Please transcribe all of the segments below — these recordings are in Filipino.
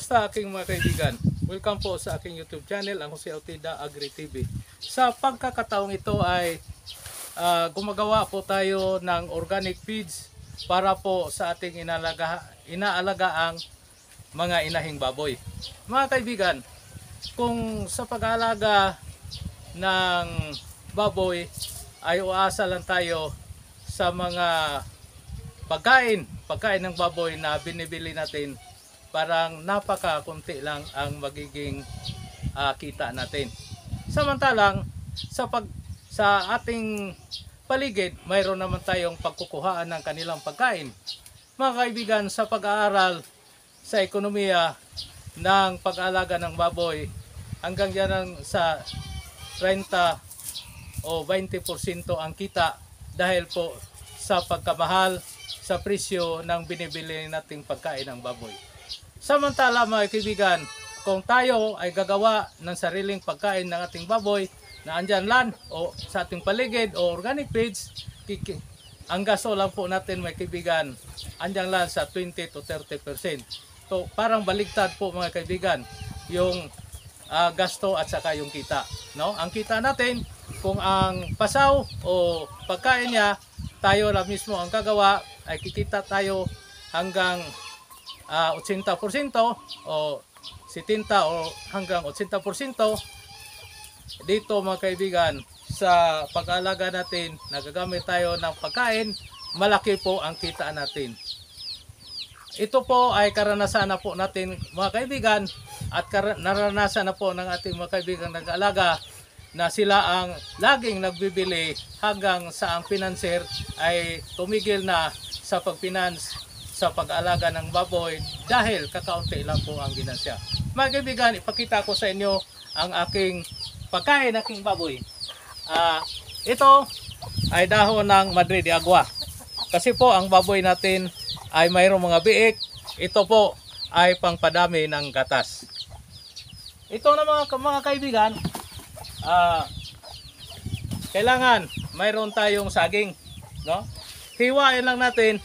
Kumusta aking mga kaibigan? Welcome po sa aking YouTube channel, ang Jose Autida Agri TV. Sa pagkakataong ito ay gumagawa po tayo ng organic feeds para po sa ating inaalagaang mga inahing baboy. Mga kaibigan, kung sa pag-aalaga ng baboy ay uasa lang tayo sa mga pagkain ng baboy na binibili natin, parang napakakunti lang ang magiging kita natin. Samantalang sa ating paligid, mayroon naman tayong pagkukuhaan ng kanilang pagkain. Mga kaibigan, sa pag-aaral sa ekonomiya ng pag-aalaga ng baboy, hanggang yan sa 30 o 20% ang kita dahil po sa pagkamahal sa presyo ng binibili nating pagkain ng baboy. Samantala mga kaibigan, kung tayo ay gagawa ng sariling pagkain ng ating baboy na andyan lang o sa ating paligid o organic feeds, ang gasto lang po natin mga kaibigan, andyan lang sa 20 to 30%. So parang baligtad po mga kaibigan yung gasto at saka yung kita. No? Ang kita natin, kung ang pasaw o pagkain niya, tayo lang mismo ang gagawa, ay kikita tayo hanggang 80% o 70 o hanggang 80%. Dito mga kaibigan, sa pag-aalaga natin, nagagamit tayo ng pagkain, malaki po ang kita natin. Ito po ay karanasan na po natin mga kaibigan, at naranasan na po ng ating mga kaibigan nag-aalaga na sila ang laging nagbibili hanggang sa ang financier ay tumigil na sa pagfinance sa pag-aalaga ng baboy dahil kakaunti lang po ang ginansya. Mga kaibigan, ipakita ko sa inyo ang aking pagkain aking baboy. Ito ay dahon ng Madre de Agua. Kasi po ang baboy natin ay mayroong mga biik. Ito po ay pangpadami ng gatas. Ito na mga kaibigan, kailangan mayroon tayong saging, no? Hiwain lang natin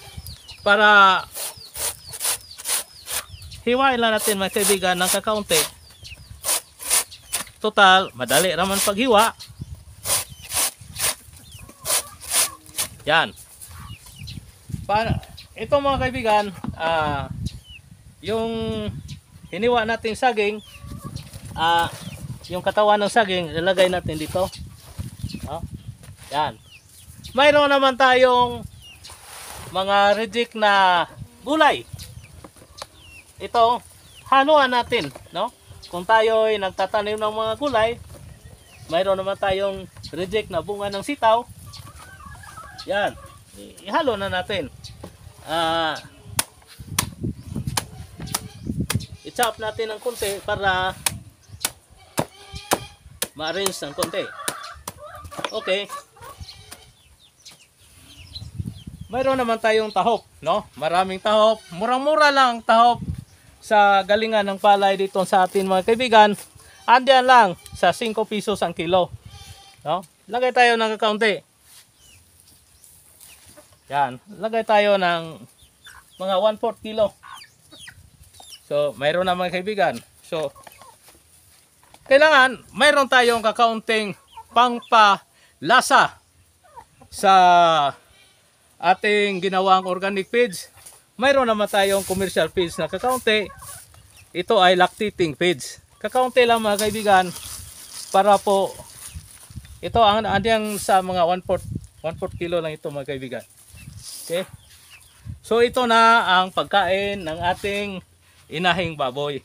mga kaibigan ng kakaunti. Total, madali naman paghiwa. Yan. Ito mga kaibigan, yung hiniwa natin saging, yung katawan ng saging, ilagay natin dito. Yan. Mayroon naman tayong mga reject na gulay. Ito, hanuan natin, no? Kung tayo ay nagtatanim ng mga gulay, mayroon naman tayong reject na bunga ng sitaw. Yan. Ihalo na natin. I-chop natin ng konti para ma-arrange ng konti. Okay. Mayroon naman tayong tahop, no? Maraming tahop. Murang-mura lang ang tahop sa galingan ng palay dito sa atin mga kaibigan. Andiyan lang sa 5 pesos ang kilo. No? Lagay tayo ng kaunti. Yan. Lagay tayo ng mga 1/4 kilo. So, mayroon na mga kaibigan. So, kailangan mayroon tayong kakaunting pangpalasa sa ating ginawang organic feeds. Mayroon naman tayong commercial feeds na kakaunti. Ito ay lactating feeds. Kakaunti lang mga kaibigan para po ito ang andyan sa mga 1/4 kilo lang ito mga kaibigan. Okay? So ito na ang pagkain ng ating inahing baboy.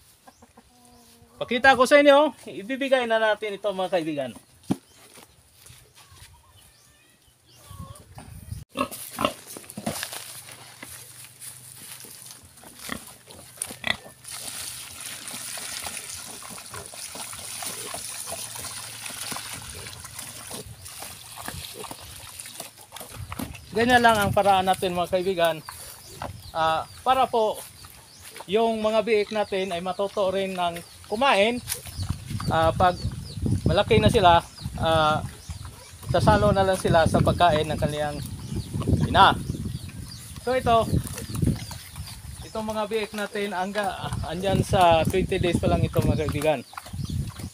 Pakita ko sa inyo, ibibigay na natin ito mga kaibigan. Ganyan lang ang paraan natin mga kaibigan, para po yung mga biik natin ay matuto rin ng kumain. Pag malaki na sila, sasalo na lang sila sa pagkain ng kanilang ina. So ito itong mga biik natin andyan sa 20 days pa lang ito mga kaibigan.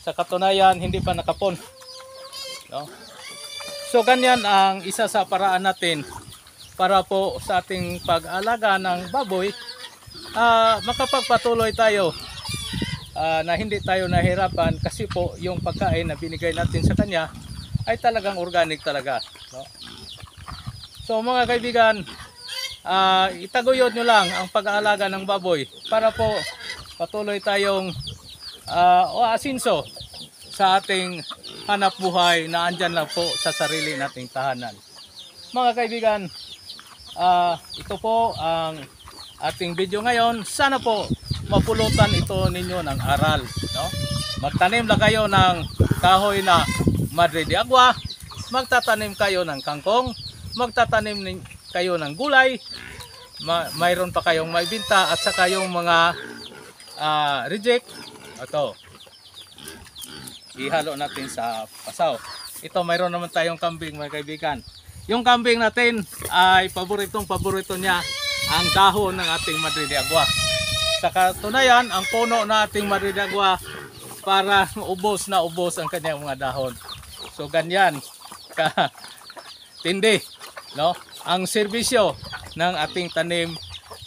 Sa katunayan, hindi pa nakapon. No? So ganyan ang isa sa paraan natin para po sa ating pag-alaga ng baboy, makapagpatuloy tayo na hindi tayo nahirapan kasi po yung pagkain na binigay natin sa kanya ay talagang organic talaga. No? So mga kaibigan, itaguyod nyo lang ang pag-aalaga ng baboy para po patuloy tayong asinso sa ating hanap buhay na andyan lang po sa sarili nating tahanan. Mga kaibigan, ito po ang ating video ngayon. Sana po mapulutan ito ninyo ng aral. No? Magtanim lang kayo ng kahoy na Madre de Agua, magtatanim kayo ng kangkong, magtatanim kayo ng gulay, mayroon pa kayong maibinta at saka yung mga reject. Ito, ihalo natin sa pasaw. Ito, mayroon naman tayong kambing mga kaibigan. Yung kambing natin ay paborito niya ang dahon ng ating Madre de Agua. Sa katunayan, ang puno na ating Madre de Agua para ubos na ubos ang kanyang mga dahon. So ganyan ka tindi, no? Ang serbisyo ng ating tanim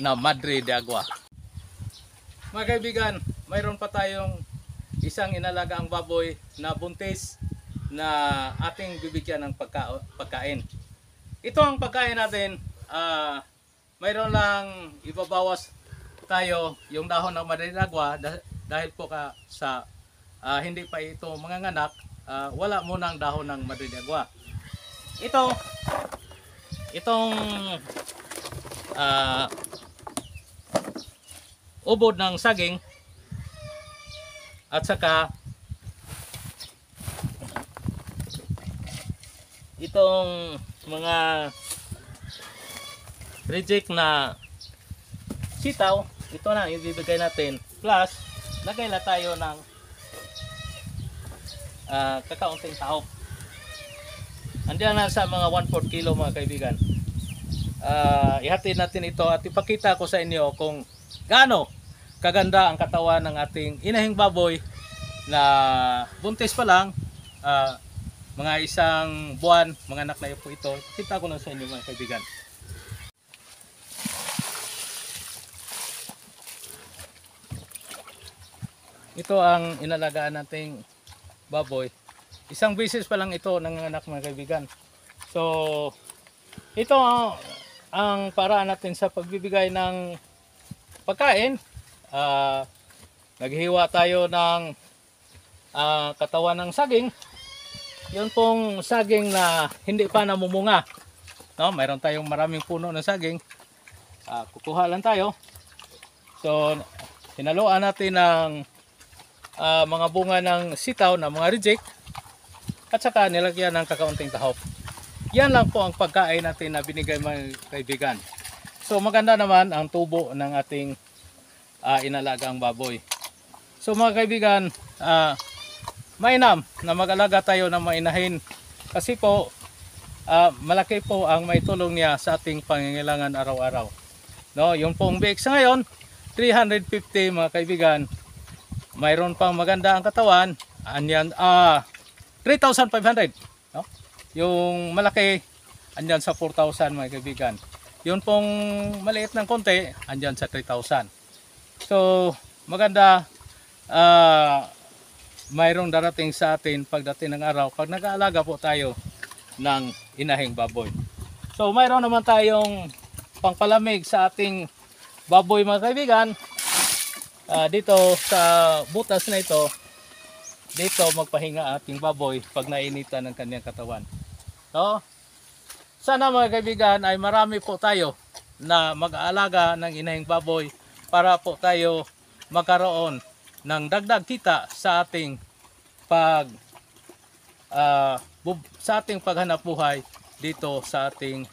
na Madre de Agua. Mga kaibigan, mayroon pa tayong isang inalagaang baboy na buntis na ating bibigyan ng pagkain. Ito ang pagkain natin, mayroon lang ibabawas tayo yung dahon ng Madre de Agua dahil po sa hindi pa ito manganganak, wala munang dahon ng Madre de Agua. Itong ubod ng saging at saka itong mga reject na sitaw, ito na ibibigay natin, plus lagay na tayo ng kakaunting tahop. Andiyan na sa mga 1/4 kilo mga kaibigan. Ihatid natin ito at ipakita ko sa inyo kung gaano kaganda ang katawan ng ating inahing baboy na buntis pa lang, mga isang buwan, mga anak na po ito. Kita ko lang sa inyo mga kaibigan. Ito ang inalagaan nating baboy. Isang beses pa lang ito nanganak mga kaibigan. So ito ang paraan natin sa pagbibigay ng pagkain. Naghiwa tayo ng katawan ng saging. Yun pong saging na hindi pa namumunga. No, mayroon tayong maraming puno ng saging. Kukuha lang tayo. So hinaluan natin ng mga bunga ng sitaw na mga reject at saka nilagyan ng kakaunting tahop. Yan lang po ang pagkain natin na binigay mga kaibigan. So maganda naman ang tubo ng ating inalagang baboy. So mga kaibigan, mainam na mag-alaga tayo ng mainahin kasi po malaki po ang maitulong niya sa ating pangangailangan araw-araw. No, yung pong biik sa ngayon 350 mga kaibigan. Mayroon pang maganda ang katawan, anyan 3,500. No? Yung malaki andyan sa 4,000 mga kaibigan. Yung pong maliit ng konti andyan sa 3,000. So maganda, mayroong darating sa atin pagdating ng araw pag nag-aalaga po tayo ng inahing baboy. So mayroon naman tayong pangpalamig sa ating baboy mga kaibigan. Dito sa butas na ito, dito magpahinga ating baboy pag nainitan ng kanyang katawan. So, sana mga kaibigan ay marami po tayo na mag-aalaga ng inahing baboy para po tayo magkaroon ng dagdag kita sa ating paghanap buhay dito sa ating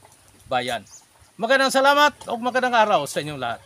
bayan. Magandang salamat o magandang araw sa inyong lahat.